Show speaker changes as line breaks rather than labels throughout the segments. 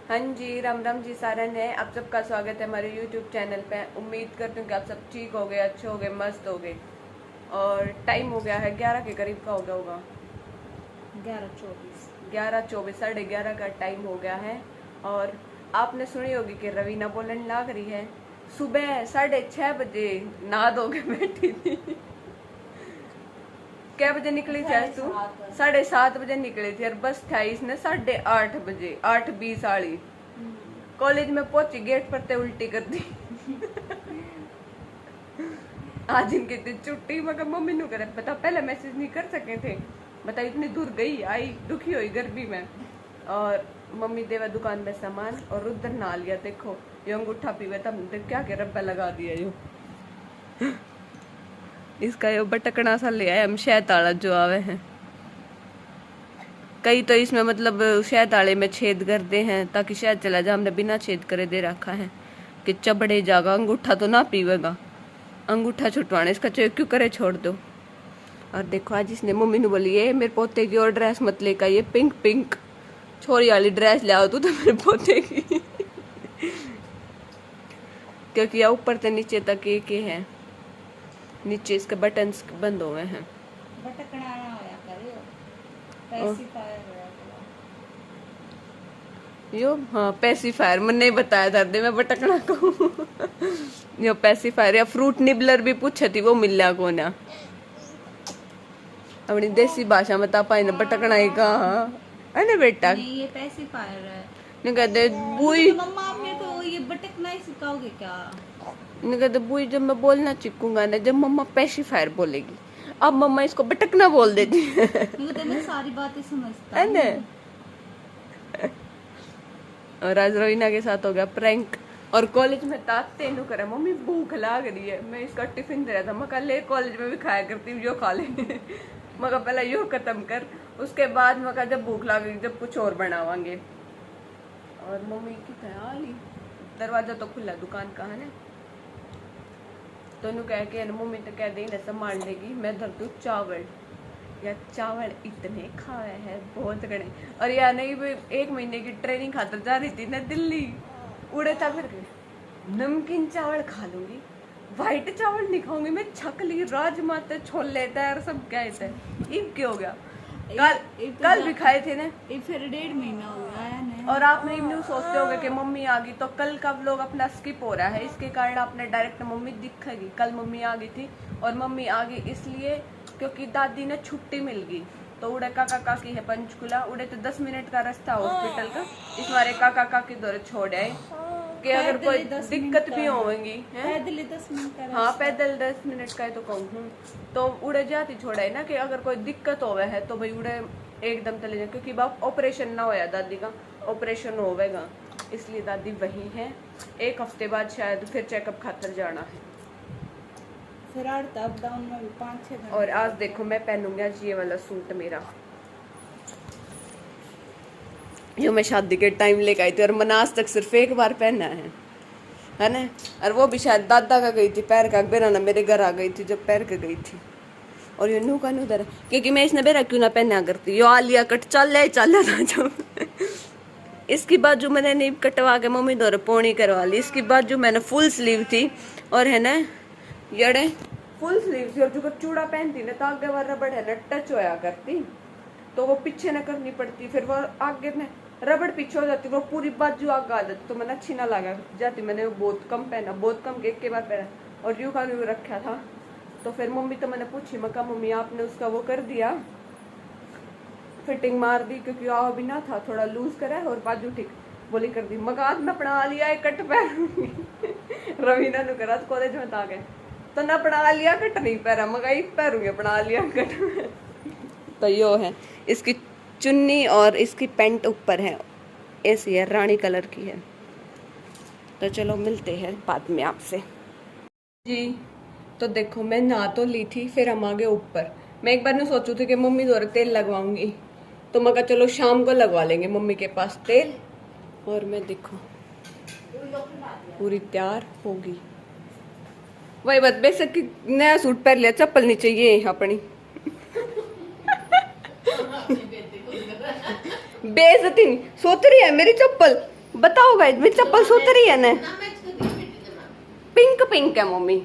हाँ जी, राम राम जी सारन है। आप सबका स्वागत है हमारे YouTube चैनल पे। उम्मीद करती हूँ कि आप सब ठीक हो गए, अच्छे हो गए, मस्त हो गए। और टाइम हो गया है 11 के करीब का हो गया होगा, 11:24 11:30 का टाइम हो गया है। और आपने सुनी होगी कि रवीना बोलने लग रही है। सुबह 6:30 बजे नहा धो के बैठी थी। क्या बजे निकली थी आज तू? 7:30 बजे निकली थी और बस था इसने 8:30 बजे, 8:20 आड़ी। कॉलेज में पहुंची, गेट पर ते उल्टी कर दी। आज इनकी थी छुट्टी, मगर मम्मी नु करे बता, पहले मैसेज नहीं कर सके थे, बता इतनी दूर गई आई, दुखी हुई गर्मी में। और मम्मी देवा दुकान में सामान और उधर नहा लिया। देखो ये अंगूठा पीवे तब क्या के रब्बा लगा दिया यो। इसका यो बटकना सा ले आए हम, शहताड़ा जो आवे हैं कई तो इसमें मतलब शहताड़े में छेद कर दे हैं ताकि शहद चला जाए। हमने बिना छेद करे दे रखा है कि चबड़े जागा, अंगूठा तो ना पीवेगा, अंगूठा छुटवाने इसका चेक क्यों करे, छोड़ दो। और देखो आज इसने मम्मी ने बोली ये मेरे पोते की और ड्रेस मत लेकर, ये पिंक पिंक छोरी वाली ड्रेस ले आओ तू तो मेरे पोते की। क्योंकि यह ऊपर से नीचे तक एक ही है, नीचे इसके बटन्स बंद हो गए हैं। यो हाँ पैसिफायर मैंने नहीं बताया था दे मैं बटकना को। यो पैसिफायर या फ्रूट निबलर भी पूछे थी, वो मिल लिया को ना अपनी देसी भाषा में ता पाई बटकना ही कहा है ना बेटा।
नहीं ये पैसिफायर है।
नहीं कहते बुई,
मम्मा आप मेरे को ये बटकना ही सिखाओगे क्या?
नहीं कहते बुई जब मैं बोलना सीखूंगा ना, जब मम्मा पैसिफायर बोलेगी, अब मम्मा इसको बटकना बोल देती है।
मैं सारी बातें समझता
है ना। और आज रवीना के साथ हो गया प्रैंक। और कॉलेज में ताते नु करे मम्मी भूख लाग रही है, मैं इसका टिफिन दे रहा था, मैं ले कॉलेज में भी खाया करती हूँ, यो खा ले। मगर पहले यो खत्म कर, उसके बाद मैं जब भूख लागेगी जब कुछ और बनावांगे। और मम्मी की तैयारी, दरवाजा तो खुला दुकान का है ना, तो नु कह के मम्मी तो कह दे संभाल लेगी। मैं धर दूँ चावल, या चावल इतने खाए हैं बहुत गणे। और या नहीं भी 1 महीने की ट्रेनिंग खातर जा रही थी ना दिल्ली, उड़े था फिर नमकीन चावल खा लूंगी, व्हाइट चावल नहीं खाऊंगी मैं, छकली राजमा ते छोले और सब क्या थे। इब क्या हो गया, कल भी खाए थे ना,
फिर 1.5 महीना हो गया है ना।
और आपने इवनिंग सोचते होगे कि मम्मी आ गई तो कल का व्लॉग अपना स्किप हो रहा है, इसके कारण आपने डायरेक्ट मम्मी दिखेगी। कल मम्मी आ गई थी, और मम्मी आ गई इसलिए क्योंकि दादी ने छुट्टी मिल गई, तो उड़े काका काकी है पंचकुला, उड़े तो 10 मिनट का रास्ता हॉस्पिटल का, इस बारे काका काकी दौरे छोड़ आए कि अगर कोई दिक्कत भी होगी
पैदल 10 मिनट का,
हाँ पैदल 10 मिनट का है तो कहूँ, तो उड़े जाती छोड़ा है ना कि अगर कोई दिक्कत होवे है तो भाई उड़े एकदम चले जाए, क्योंकि बाप ऑपरेशन ना होया, दादी का ऑपरेशन होवेगा, इसलिए दादी वही है। 1 हफ्ते बाद शायद फिर चेकअप खातर जाना है।
फिर अप डाउन में भी 5-6 घंटे।
और आज देखो मैं पहनूंगी आज ये वाला सूट, मेरा जो मैं शादी के टाइम लेकर आई थी, और मैंने आज तक सिर्फ एक बार पहना है ना। और वो भी शायद दादा का गई थी, पैर का बेरा ना मेरे घर आ गई थी जब पैर के गई थी। और ये नू का नू दर, क्योंकि मैं इसने बेरा क्यों ना पहना करती, यो आलिया कट चल रहा जो। इसकी बाजू मैंने नहीं कटवा के मम्मी दौरे पौनी करवा ली। इसकी बाजू मैंने फुल स्लीव थी, और है ना जड़े फुल स्लीव थी, और जो चूड़ा पहनती ना तो आगे वाला रबड़ है ना टच होया करती, तो वो पीछे न करनी पड़ती, फिर वो आगे में रबड़ पीछे हो जाती, वो पूरी बाजू आगे आ जाती, तो मैंने अच्छी ना लगा जाती। मैंने वो बहुत कम पहना, बहुत कम, एक के बार पहना, और यूं का यूं रखा था। तो फिर मम्मी तो मैंने पूछी, मैं कहा मम्मी आपने उसका वो कर दिया, फिटिंग मार दी, क्योंकि आओ भी ना था, थोड़ा लूज करा और बाजू ठीक बोली कर दी। मगर आज मैं अपना लिया है कट पहनूंगी। रवीना ने करा कॉलेज में आ गए तो ना पढ़ा लिया कट नहीं पहरा, मगर एक पैरूंगी अपना लिया कट। तो यो है इसकी चुन्नी, और इसकी पैंट ऊपर है ऐसी है, रानी कलर की है। तो चलो मिलते हैं बाद में आपसे जी। तो देखो मैं नहा तो ली थी, फिर हम आ गए ऊपर। मैं एक बार ने सोचू थी कि मम्मी द्वारा तेल लगवाऊंगी, तो मैं कहा चलो शाम को लगवा लेंगे मम्मी के पास तेल। और मैं देखो पूरी तैयार होगी, वही बात बेशक कि नया सूट पहन लिया, चप्पल नहीं चाहिए अपनी। बेइज्जती नहीं सोच रही है मेरी चप्पल, बताओ गाइस, मेरी चप्पल सुथरी है ना? पिंक पिंक है मम्मी,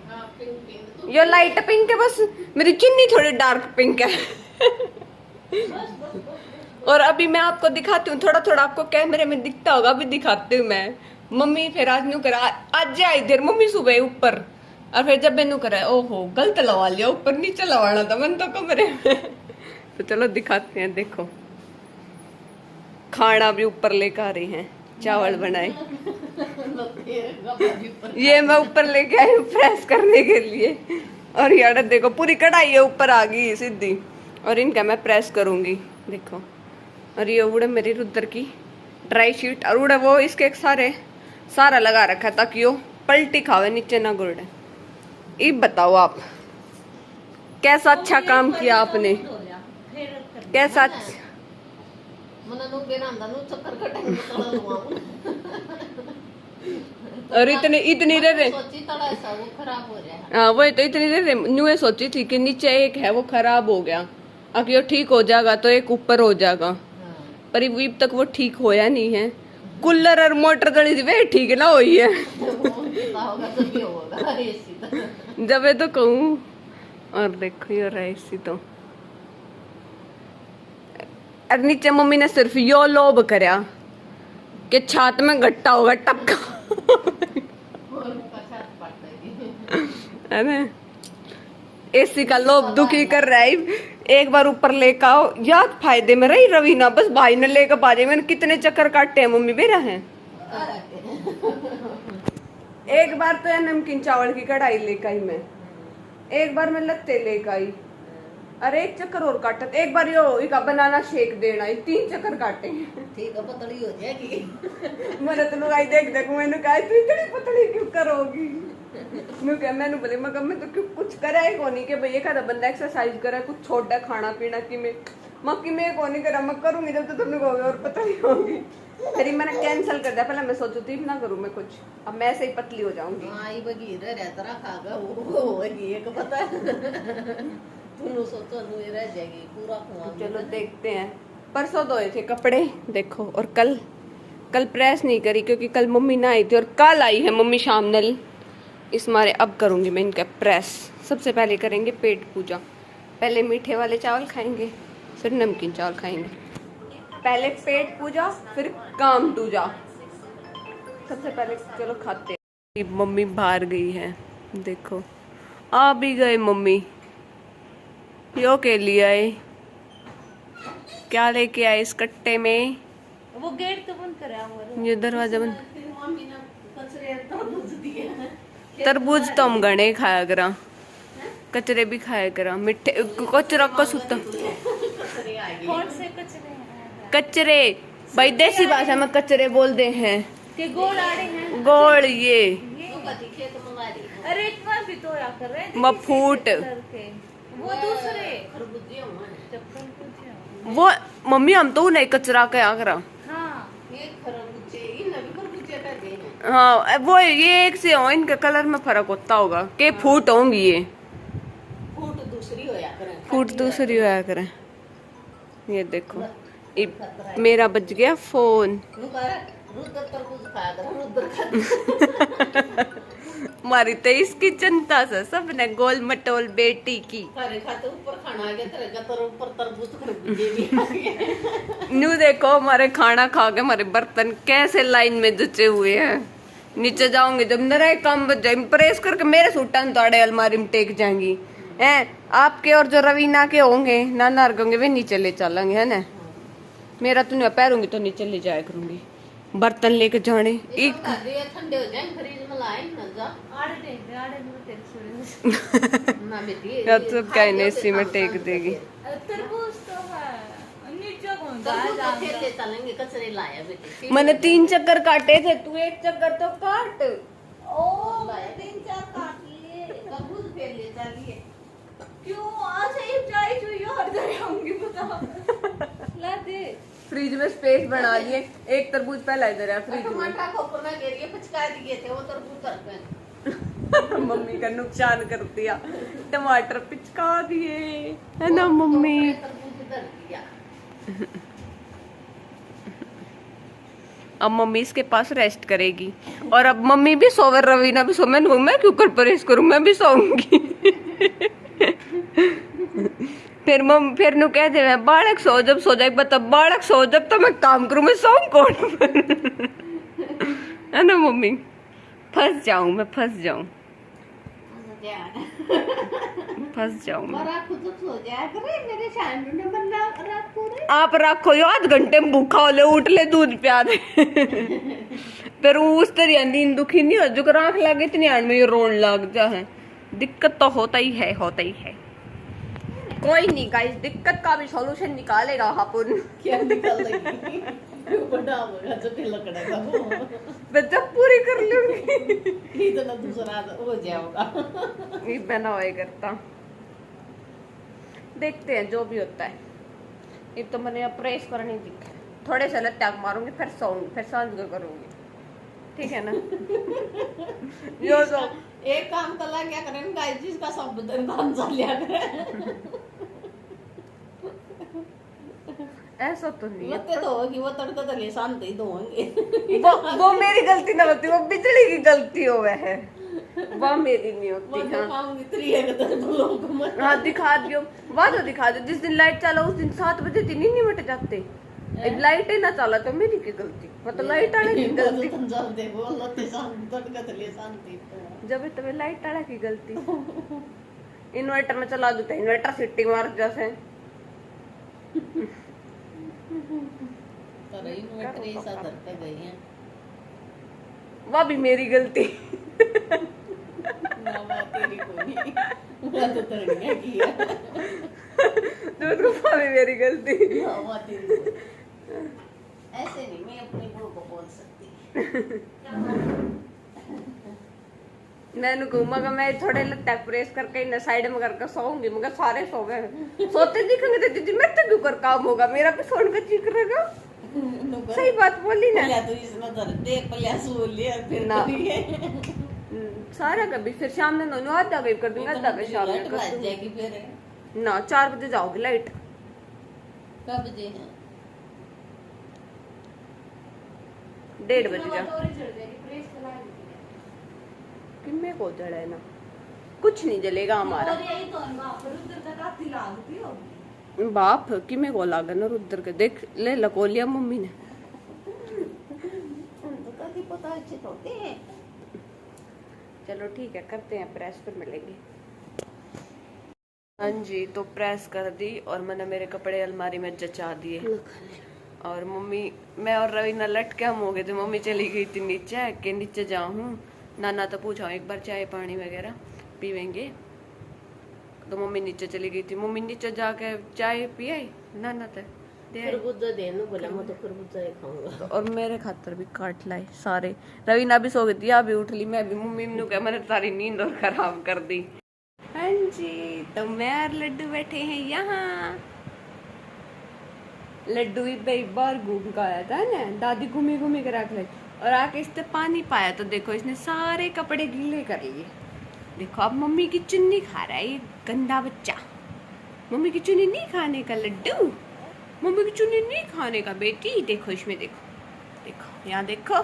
ये लाइट पिंक है बस, मेरी चुन्नी थोड़ी डार्क पिंक है। और अभी मैं आपको दिखाती हूँ, थोड़ा थोड़ा आपको कैमरे में दिखता होगा, अभी दिखाती हूँ मैं। मम्मी फिर आज न्यू करा, आज आई देर मम्मी सुबह ऊपर, और फिर जब मैंने करा ओहो गलत लगा लिया, ऊपर नीचे लगाना था मन तो कमरे में। तो चलो दिखाते हैं, देखो खाना भी ऊपर लेकर आ रही हैं, चावल बनाए। ये मैं ऊपर लेके आई हूँ प्रेस करने के लिए, और यार देखो पूरी कढ़ाई है ऊपर आ गई सीधी, और इनका मैं प्रेस करूंगी देखो। और ये उड़े मेरी रुद्र की ड्राई शीट, और उड़े वो इसके सारा लगा रखा है ताकि वो पलटी खावे नीचे ना गुड़े। अब बताओ आप कैसा अच्छा काम किया आपने, कैसा और इतनी रे हाँ वही तो, इतनी रे न्यू सोची थी कि नीचे एक है वो खराब हो गया, अब ये ठीक हो जाएगा तो एक ऊपर हो जाएगा, पर अभी तक वो ठीक होया नहीं है। कूलर और मोटर दड़ी वे ठीक ना हुई है। जब तो कहूँ, और देखो ये रहा इसी तो, और नीचे मम्मी ने सिर्फ यो लोभ करया कि छात में गट्टा होगा टपका, है ना? एसी का लोभ दुखी कर रहा है। एक बार ऊपर लेकर आओ, याद फायदे में रही रवीना, बस भाई ने लेकर बाजे मैंने कितने चक्कर काटे हैं मम्मी बेरा है। एक बार तो नमकीन चावल की कढ़ाई लेकर आई मैं, एक बार मैं लत्ते लेकर आई, अरे एक चक्कर और काटा, एक बार यो इका बनाना शेक देना, 3 चक्कर काटे। ठीक है पतली हो जाएगी। मैंने तो लगाई देख मैंने कहा तू इतनी पतली क्यों करोगी, मैंने बोले मगर मैं तो क्यों कुछ करा है कोनी के भैया का बंदा एक्सरसाइज करा कुछ छोटा खाना पीना की मैं मक्की में कोनी करा, मैं करूंगी जब तो तुमने कहोगे और पतली होगी। फिर मैंने कैंसिल कर दिया, पहले मैं सोचू थी ना करूँ मैं कुछ, अब मैं ऐसे ही पतली हो जाऊंगी। चलो देखते हैं। परसों धोए थे कपड़े देखो, और कल प्रेस नहीं करी क्योंकि कल मम्मी ना आई थी, और कल आई है मम्मी शाम नल, इस मारे अब करूंगी मैं इनका प्रेस। सबसे पहले करेंगे पेट पूजा, पहले मीठे वाले चावल खाएंगे फिर नमकीन चावल खाएंगे, पहले पेट पूजा फिर काम दूजा। सबसे पहले चलो खाते हैं। मम्मी बाहर गई है देखो, आ भी गए मम्मी, यो के लिए आए, क्या लेके आए इस कट्टे में?
वो गेट तो बंद करा,
ये दरवाजा बंद। तरबूज तो हम गणे खाया करा, कचरे भी खाया करा, मिठे कचरा का सूता।
कौन से कचरे?
कचरे भाई देसी भाषा में कचरे बोलते हैं
के गोल आड़े हैं,
गोल ये
अरे इतना भी तो या कर रहे
मफूट,
वो दूसरे
वो मम्मी हम तो नहीं कचरा क्या करा। हाँ वो ये एक से हो, इनका कलर में फर्क होता होगा के फूट होंगी, ये फूट दूसरी होया करें। ये देखो मेरा बच गया फोन। मारी तो इसकी चिंता से सबने गोल मटोल बेटी की। न्यू देखो हमारे खाना खा के हमारे बर्तन कैसे लाइन में जचे हुए हैं, नीचे जाऊंगे जब मेरा काम बच जाए प्रेस करके मेरे सूटा तोड़े अलमारी में टेक जाएंगी हैं आपके, और जो रवीना के होंगे नाना होंगे वे नीचे ले चलेंगे, है ना? मेरा तो नहीं पैरूंगी तो नीचे ले जाया करूंगी, बर्तन लेके जाने एक ठंडे हो जाए फ्रिज में लाए ना जा या तो क्या एसी में टेक देगी।
तरबूज तो है नीचे कौन ले चलेंगे, कचरे लाया बेटे।
मैंने 3 चक्कर काटे थे, तू 1 चक्कर तो काट।
ओ 3-4 काट लिए, तरबूज फेर ले चलिए। क्यों आज एक जाई जो यार दे होंगी बता ला दे।
फ्रिज में स्पेस बना लिए, एक तरबूज पहला इधर है फ्रिज में।
टमाटर को ऊपर ना गिरिए पचका दिए थे वो तरबूज कर पे।
मम्मी का नुकसान कर दिया, टमाटर पिचका दिए, है ना मम्मी? अब मम्मी इसके पास रेस्ट करेगी। और अब मम्मी भी सोवे, रवीना भी सो। मैं क्यों कर परहेज करूं, मैं भी सोऊंगी। फिर नु कह दे बालक सो, जब सो जाए बता बालक सो, जब तो मैं काम करूं मैं सोऊं कौन पर। है ना मम्मी, फंस जाऊं मैं, फंस जाऊं मैं। आप रखो यो, आध घंटे में भूखा हो ले, उठ ले, दूध पिया दे। फिर उस तरह नींद दुखी नहीं हो, जो आंख लगे इतनी आंख में ये रोन लग जा है। दिक्कत तो होता ही है, होता ही है। कोई नहीं गाइस, दिक्कत का भी सॉल्यूशन निकालेगा अपन।
क्या निकालेगी? बड़ा होगा तो फिर लकड़ेगा वो।
मैं जब पूरी कर लूंगी
इतना दूसरा हो जाएगा।
नहीं बना हुआ करता, देखते हैं जो भी होता है। ये तो मैंने अब प्रेस करनी दिखा, थोड़े से त्याग मारूंगी, फिर सोऊंगी, फिर सांझ को करूंगी, ठीक है ना। यो तो
एक काम कला क्या करें गाइस, जिसका सब दिन काम चलिया करे।
ऐसा तो नहीं है,
तो होगी वो तड़का तले शांति तो होंगे।
वो मेरी गलती ना होती, वो बिजली की गलती हो है, वो मेरी नहीं होती। हाँ दिखा दियो, वह तो दिखा दो। जिस दिन लाइट चला उस दिन 7 बजे दिन ही नहीं मिट जाते। लाइट ही ना चला तो मेरी की गलती, मतलब लाइट आने की गलती। जब तब लाइट आने की गलती। इन्वर्टर में चला देते, इन्वर्टर सिटी मार जैसे। वह भी मेरी गलती। वो भी मेरी गलती।
ऐसे नहीं मैं अपनी बहू को बोल सकती।
मैंने घूमा मैं थोड़े लगता प्रेस करके न साइड में करके सोऊंगी, मगर सारे सो गए। सोते दिखेंगे तो दीदी मैं तो क्यों कर काम होगा, मेरा भी सोने का जी करेगा। सही बात बोली ना।
तो इसमें दर्द पहले सो लिया फिर
ना सारा कभी फिर शाम में नोनू आधा कभी कर दूंगा, आधा कभी शाम में कर
जाएगी फिर
ना। 4 बजे जाओगी लाइट।
कब बजे है?
1:30 बजे जा। किन्ने को जड़ा है ना, कुछ नहीं जलेगा हमारा। बाप किमे को लागा ना रुद्र के, देख ले लको लिया मम्मी ने। चलो ठीक है, करते हैं प्रेस, फिर मिलेंगे। हाँ जी, तो प्रेस कर दी और मैंने मेरे कपड़े अलमारी में जचा दिए। और मम्मी, मैं और रवीना लटके हम हो गए थे। मम्मी चली गई थी नीचे, के नीचे जाऊँ नाना तो पूछा एक बार चाय पानी वगैरह पीवेंगे, तो मम्मी नीचे चली गई थी। मम्मी नीचे जाके चाय पियाई, नाना तो
खरबूजा देनो बोला, मैं तो खरबूजा ही खाऊंगा।
तो और मेरे खातर भी काट लाए सारे। रवीना भी सो गई थी, अभी उठ ली। मैं भी, मम्मी ने कहा मैंने सारी नींद और खराब कर दी। हाँ जी, तो मैं और लड्डू बैठे हैं यहाँ। लड्डू भी बार घूम का आया था ना, दादी घूमी घूमी कर रख ली और आके इसने पानी पाया तो देखो इसने सारे कपड़े गीले कर लिए। देखो अब मम्मी की चुन्नी खा रहा है ये गंदा बच्चा। मम्मी की चुन्नी नहीं खाने का लड्डू, मम्मी की चुन्नी नहीं खाने का बेटी। देखो इसमें, देखो देखो यहाँ देखो।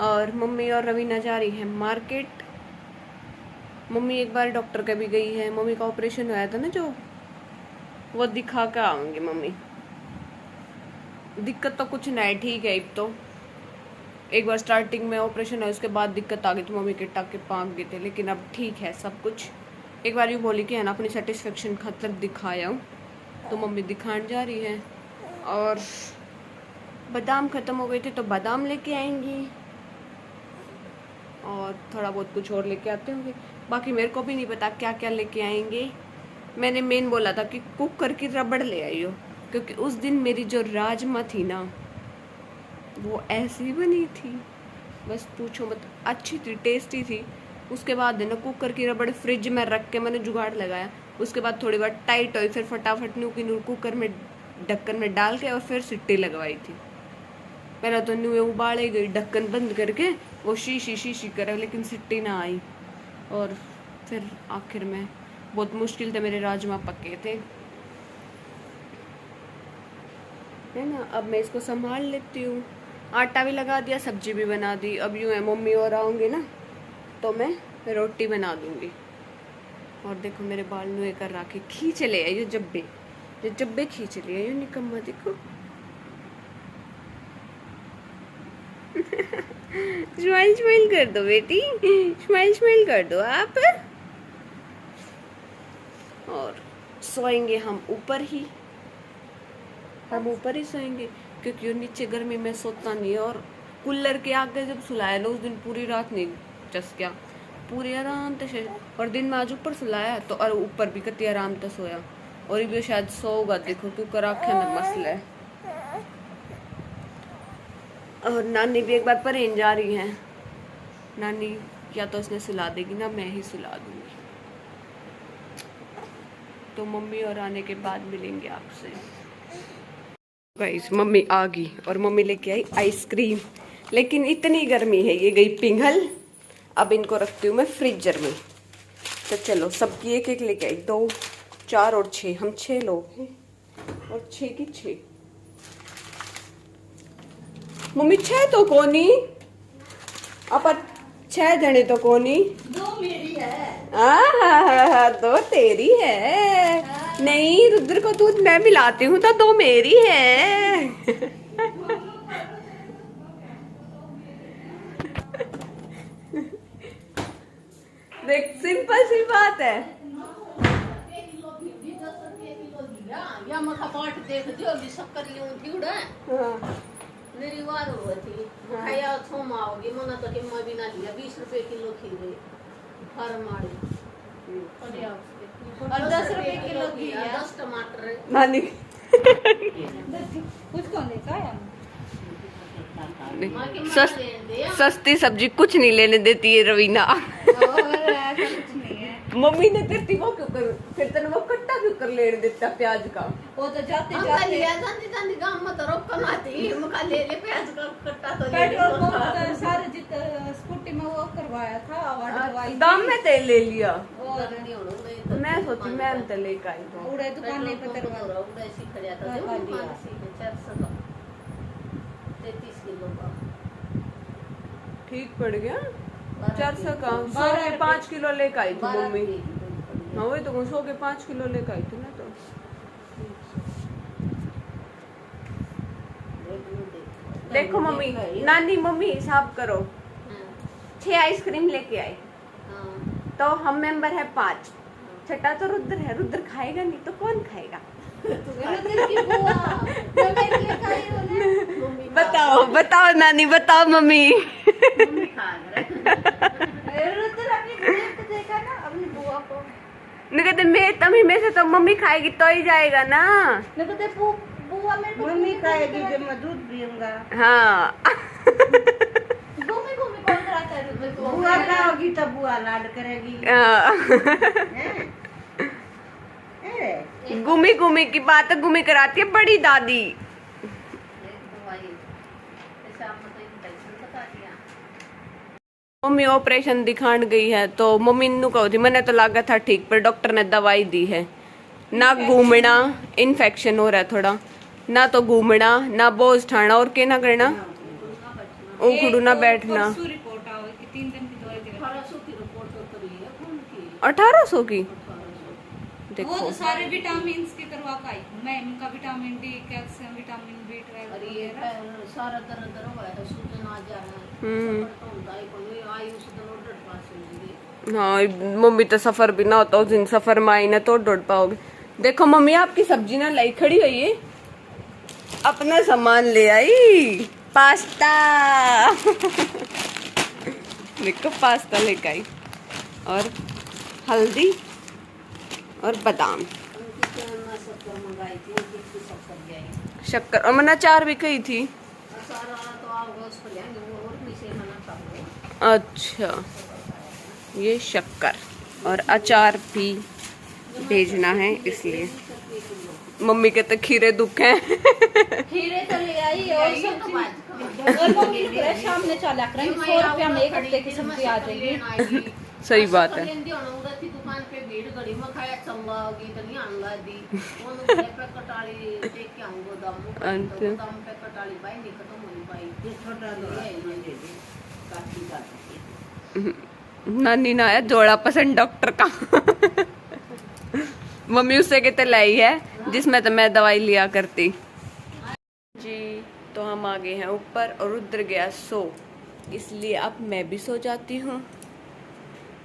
और मम्मी और रवीना जा रही है मार्केट। मम्मी एक बार डॉक्टर के भी गई है, मम्मी का ऑपरेशन हुआ था ना जो, वो दिखा के आऊंगी मम्मी। दिक्कत तो कुछ नहीं, ठीक है। अब तो एक बार स्टार्टिंग में ऑपरेशन है, उसके बाद दिक्कत आ गई तो मम्मी के टाके पाँक गए थे, लेकिन अब ठीक है सब कुछ। एक बार यूँ बोली कि है ना अपनी सेटिस्फेक्शन खातर दिखाया हूँ, तो मम्मी दिखाने जा रही है। और बादाम ख़त्म हो गए थे तो बादाम लेके आएंगी और थोड़ा बहुत कुछ और लेके आते होंगे। बाकी मेरे को भी नहीं पता क्या क्या लेके आएंगे। मैंने मेन बोला था कि कुकर की रबड़ ले आई हो, क्योंकि उस दिन मेरी जो राजमा थी ना वो ऐसी बनी थी, बस पूछो मत, अच्छी थी, टेस्टी थी। उसके बाद है ना कुकर की रबड़ फ्रिज में रख के मैंने जुगाड़ लगाया। उसके बाद थोड़ी बार टाइट हुई, फिर फटाफट न्यू की न्यू कुकर में ढक्कन में डाल के और फिर सिट्टी लगवाई थी। पहले तो न्यू उबाले गई ढक्कन बंद करके, वो शीशी करे, लेकिन सिट्टी ना आई। और फिर आखिर में बहुत मुश्किल से मेरे राजमा पके थे, है ना। अब मैं इसको संभाल लेती हूँ। आटा भी लगा दिया, सब्जी भी बना दी। अब यूँ है मम्मी और आऊँगी ना तो मैं रोटी बना दूँगी। और देखो मेरे बाल नुए कर रखे, खींच ले ये जब्बे खींच लिया ये निकम्मा, देखो। स्माइल स्माइल कर दो बेटी, स्माइल स्माइल कर दो आप। और सोएंगे हम ऊपर ही, सोएंगे क्योंकि नीचे गर्मी में सोता नहीं है। और कूलर के आगे जब सुलाया ना उस दिन पूरी रात नहीं चसकिया, पूरी आराम से। और दिन में आज ऊपर सुलाया तो और ऊपर भी कति आराम से सोया। और ये भी शायद सोगा, देखो क्योंकि आँखें में मसला है। और नानी भी एक बार परहेन जा रही है। नानी या तो उसने सुला देगी ना मैं ही सुला दूंगी। तो मम्मी और आने के बाद मिलेंगे आपसे। गाइस मम्मी आ गई और मम्मी लेके आई आइसक्रीम, लेकिन इतनी गर्मी है ये गई पिघल। अब इनको रखती हूँ मैं फ्रीजर में। तो चलो सबकी एक एक लेके आई, 2, 4 और 6, हम 6 लोग हैं और 6 की 6। मम्मी 6 तो कोनी अपन 6 जने तो कोनी,
2 मेरी है।
2 तेरी है। नहीं रुद्र को दूध मैं मिलाती हूँ तो 2 मेरी है। देख सिंपल सी बात है।
या मखा पाट देख दियो भी शक्कर यूं थी उड़ा। मेरी वार हुई थी खाया थो माओगी मना तो कि मैं भी ना लिया 20 रुपए किलो खीरे हर माड़ी और 10 रुपए किलो घी 10 टमाटर
नानी
कुछ कौन लेता है।
सस्ती सब्जी कुछ नहीं लेने देती है रवीना। मम्मी ने तेरी वो क्यों कर, फिर तेने वो कट्टा क्यों कर लेने देता प्याज का।
वो तो जाते जाते जाते गांव में तो रोक कमाती मका ले प्याज का कट्टा तो पेट्रोल पंप सारे जित स्कूटी में वो करवाया था
दाम में तेल ले लिया।
और
मैं सोची मैम तो लेकर आई तो
उड़े दुकान नहीं पता उड़े सी खड़िया था 433 किलो का
ठीक पड़ गया। 400 का 100 के 5 किलो लेकर आई थी मम्मी। हाँ वही तो 100 के 5 किलो लेकर आई थी ना। तो देखो मम्मी, नानी मम्मी हिसाब करो, 6 आइसक्रीम लेके आए तो हम मेंबर है 5, छठा तो रुद्र है। रुद्र खाएगा नहीं तो कौन खाएगा। बताओ बताओ नानी, बताओ मम्मी। कहते मैं तभी में से तो मम्मी खाएगी तो ही जाएगा ना।
मम्मी खाएगी जब मैं दूध पीऊंगा।
हाँ
बुआ खाओगी तो बुआ लाड करेगी।
गुमी गुमी की बात गुमी कराती है बड़ी दादी। मम्मी ऑपरेशन दिखान गई है तो मम्मी नु कहो थी मैंने तो लगा था ठीक, पर डॉक्टर ने दवाई दी है ना घूमना, इन्फेक्शन हो रहा है थोड़ा, ना तो घूमना ना बोझ ठाना और के ना करना, उखड़ू ना बैठना। 1800 की देखो।
वो तो सारे विटामिन के करवा का आई मैं इनका vitamin D, calcium, vitamin B12 और ये सारा दर्द हुआ है सूजन आ जा है।
हाँ मम्मी तो सफर भी ना होता उस दिन, सफर में आई ना तो दौड़ पाओगे। देखो मम्मी आपकी सब्जी ना लाई खड़ी हुई है, अपना सामान ले आई, पास्ता। देखो पास्ता लेकर आई और हल्दी और बादाम, शक्कर और मैंने 4 भी कही थी। अच्छा ये शक्कर और अचार भी भेजना है इसलिए। मम्मी के तो खीरे दुख हैं।
खीरे तो ले आई और सब्जी शाम में चला करेंगे 100 रुपया में 1 हफ्ते की सब्जी आ जाएगी।
सही बात है।
दुकान पे भीड़ घड़ी में खाया चंगा होगी तो नहीं आंगा दी वो पे कटाली देख के आऊंगा दाम पे कटाली भाई नहीं खत्म हुई भाई ये छोटा है ये काफी का
नानी ना आया जोड़ा पसंद डॉक्टर का। मम्मी उससे कहते लाई है जिसमें तो मैं दवाई लिया करती जी। तो हम आ गए हैं ऊपर और उधर गया सो, इसलिए अब मैं भी सो जाती हूँ।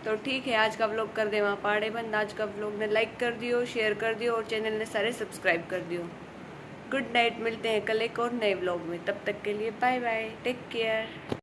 तो ठीक है, आज का व्लॉग कर दे वहाँ पाड़े बंद। आज का व्लॉग ने लाइक कर दियो, शेयर कर दियो और चैनल ने सारे सब्सक्राइब कर दियो। गुड नाइट, मिलते हैं कल एक और नए व्लॉग में। तब तक के लिए बाय बाय, टेक केयर।